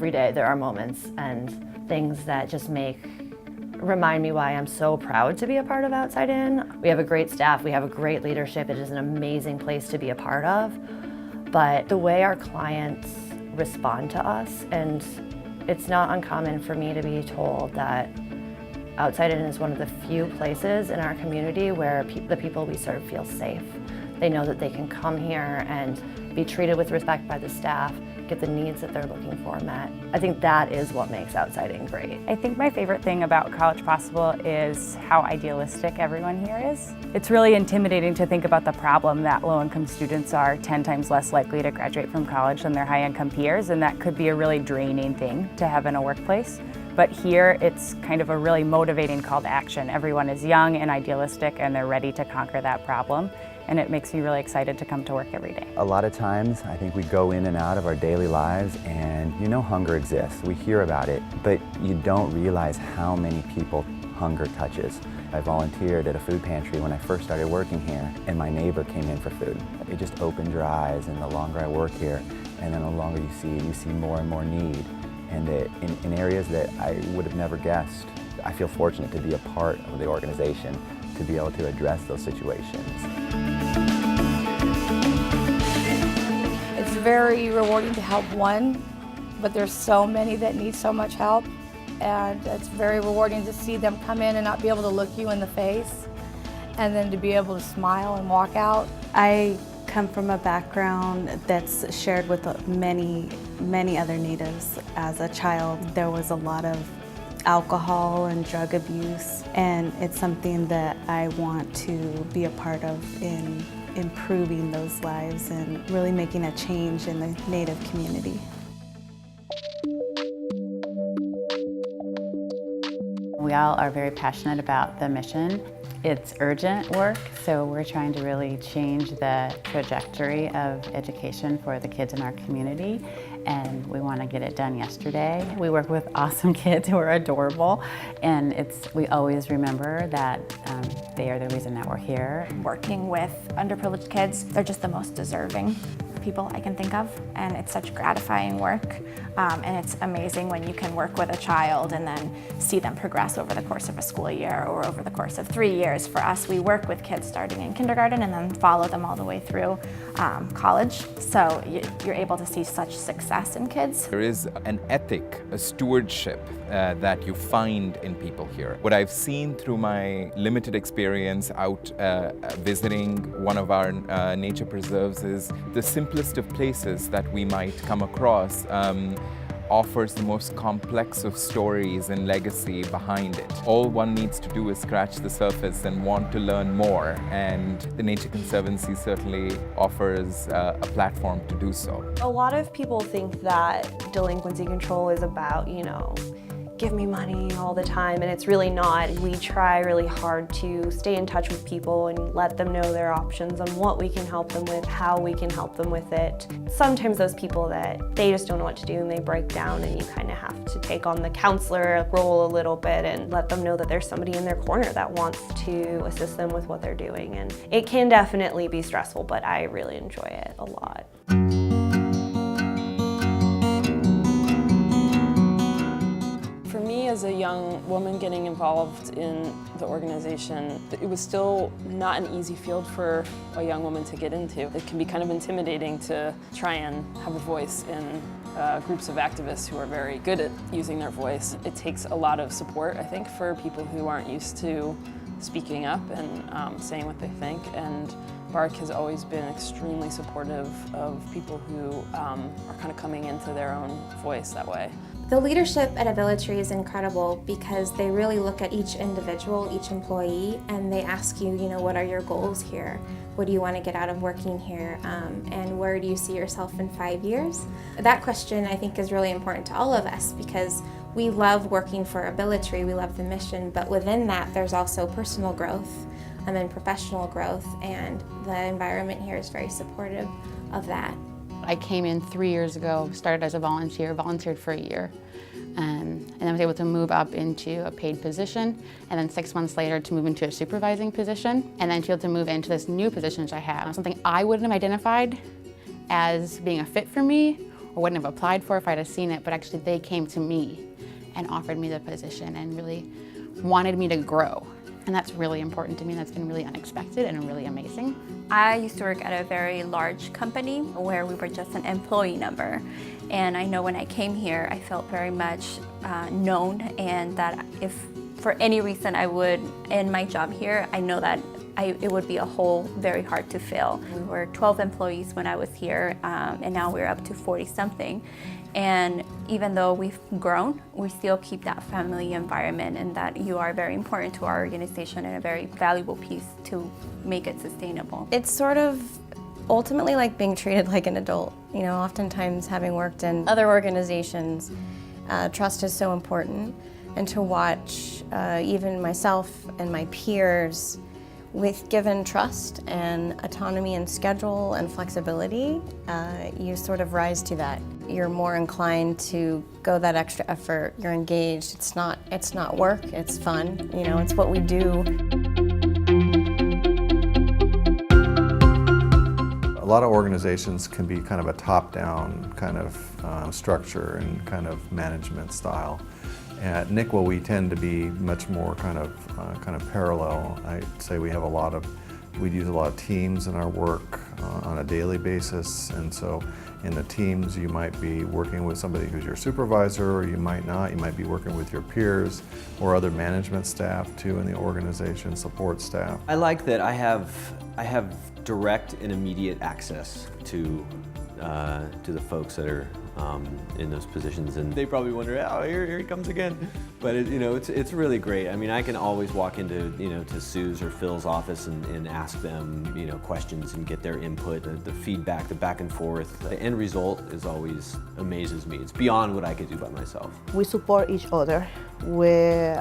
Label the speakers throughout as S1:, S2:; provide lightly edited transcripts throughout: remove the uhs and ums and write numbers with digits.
S1: every day there are moments and things that just remind me why I'm so proud to be a part of Outside In. We have a great staff, we have a great leadership, it is an amazing place to be a part of. But the way our clients respond to us, and it's not uncommon for me to be told that Outside In is one of the few places in our community where the people we serve feel safe. They know that they can come here and be treated with respect by the staff, get the needs that they're looking for met. I think that is what makes Outside In great.
S2: I think my favorite thing about College Possible is how idealistic everyone here is. It's really intimidating to think about the problem that low-income students are 10 times less likely to graduate from college than their high-income peers, and that could be a really draining thing to have in a workplace. But here, it's kind of a really motivating call to action. Everyone is young and idealistic, and they're ready to conquer that problem. And it makes me really excited to come to work every day.
S3: A lot of times, I think we go in and out of our daily lives and hunger exists. We hear about it, but you don't realize how many people hunger touches. I volunteered at a food pantry when I first started working here, and my neighbor came in for food. It just opened your eyes, and the longer I work here, and then the longer you see more and more need. And in areas that I would have never guessed. I feel fortunate to be a part of the organization to be able to address those situations.
S4: It's very rewarding to help one, but there's so many that need so much help, and it's very rewarding to see them come in and not be able to look you in the face, and then to be able to smile and walk out.
S5: I come from a background that's shared with many other natives. As a child, there was a lot of alcohol and drug abuse, and it's something that I want to be a part of in improving those lives and really making a change in the Native community.
S6: We all are very passionate about the mission. It's urgent work, so we're trying to really change the trajectory of education for the kids in our community, and we want to get it done yesterday. We work with awesome kids who are adorable, and we always remember that they are the reason that we're here.
S7: Working with underprivileged kids, they're just the most deserving people I can think of, and it's such gratifying work, and it's amazing when you can work with a child and then see them progress over the course of a school year or over the course of 3 years. For us, we work with kids starting in kindergarten and then follow them all the way through college, so you're able to see such success in kids.
S8: There is an ethic, a stewardship that you find in people here. What I've seen through my limited experience out visiting one of our nature preserves is the simplest of places that we might come across offers the most complex of stories and legacy behind it. All one needs to do is scratch the surface and want to learn more, and the Nature Conservancy certainly offers a platform to do so.
S9: A lot of people think that delinquency control is about, give me money all the time, and it's really not. We try really hard to stay in touch with people and let them know their options on what we can help them with, how we can help them with it. Sometimes those people that they just don't know what to do and they break down, and you kind of have to take on the counselor role a little bit and let them know that there's somebody in their corner that wants to assist them with what they're doing. And it can definitely be stressful, but I really enjoy it a lot.
S10: For me, as a young woman getting involved in the organization, it was still not an easy field for a young woman to get into. It can be kind of intimidating to try and have a voice in groups of activists who are very good at using their voice. It takes a lot of support, I think, for people who aren't used to speaking up and saying what they think. And BARC has always been extremely supportive of people who are kind of coming into their own voice that way.
S11: The leadership at Ability is incredible because they really look at each individual, each employee, and they ask you, what are your goals here? What do you want to get out of working here? And where do you see yourself in 5 years? That question, I think, is really important to all of us because we love working for Ability, we love the mission, but within that, there's also personal growth and professional growth, and the environment here is very supportive of that.
S12: I came in 3 years ago, started as a volunteer, volunteered for a year, and I was able to move up into a paid position, and then 6 months later to move into a supervising position, and then to be able to move into this new position which I have. Something I wouldn't have identified as being a fit for me or wouldn't have applied for if I'd have seen it, but actually they came to me and offered me the position and really wanted me to grow. And that's really important to me. That's been really unexpected and really amazing.
S13: I used to work at a very large company where we were just an employee number. And I know when I came here, I felt very much known, and that if for any reason I would end my job here, I know that it would be a hole very hard to fill. We were 12 employees when I was here, and now we're up to 40-something. And even though we've grown, we still keep that family environment, and that you are very important to our organization and a very valuable piece to make it sustainable.
S14: It's sort of ultimately like being treated like an adult. You know, oftentimes having worked in other organizations, trust is so important. And to watch even myself and my peers with given trust and autonomy and schedule and flexibility, you sort of rise to that. You're more inclined to go that extra effort. You're engaged. It's not work. It's fun. You know, it's what we do.
S15: A lot of organizations can be kind of a top-down kind of structure and kind of management style. At NICWA, we tend to be much more kind of parallel. I'd say we use a lot of teams in our work on a daily basis, and so in the teams you might be working with somebody who's your supervisor, or you might not. You might be working with your peers or other management staff too in the organization, support staff.
S16: I like that I have direct and immediate access to the folks that are in those positions, and they probably wonder, oh, here he comes again. But it's really great. I mean, I can always walk into to Sue's or Phil's office and ask them questions and get their input, the feedback, the back and forth. The end result is always amazes me. It's beyond what I could do by myself.
S17: We support each other. We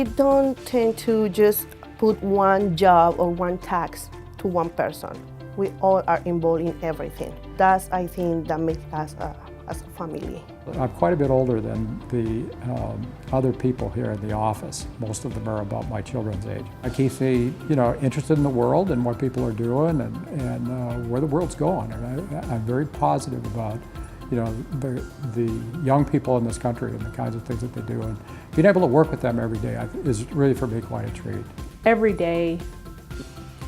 S17: don't tend to just put one job or one task to one person. We all are involved in everything. That's, I think, that makes us as a family.
S18: I'm quite a bit older than the other people here in the office. Most of them are about my children's age. I keep me, interested in the world and what people are doing and where the world's going. And I'm very positive about, the young people in this country and the kinds of things that they do. And being able to work with them every day is really, for me, quite a treat.
S19: Every day,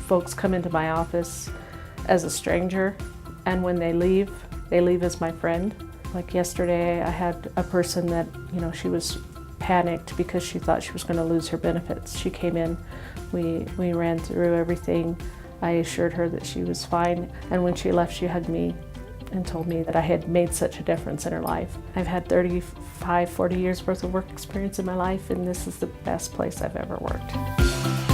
S19: folks come into my office as a stranger, and when they leave as my friend. Like yesterday, I had a person that, she was panicked because she thought she was going to lose her benefits. She came in, we ran through everything. I assured her that she was fine, and when she left, she hugged me and told me that I had made such a difference in her life. I've had 35, 40 years worth of work experience in my life, and this is the best place I've ever worked.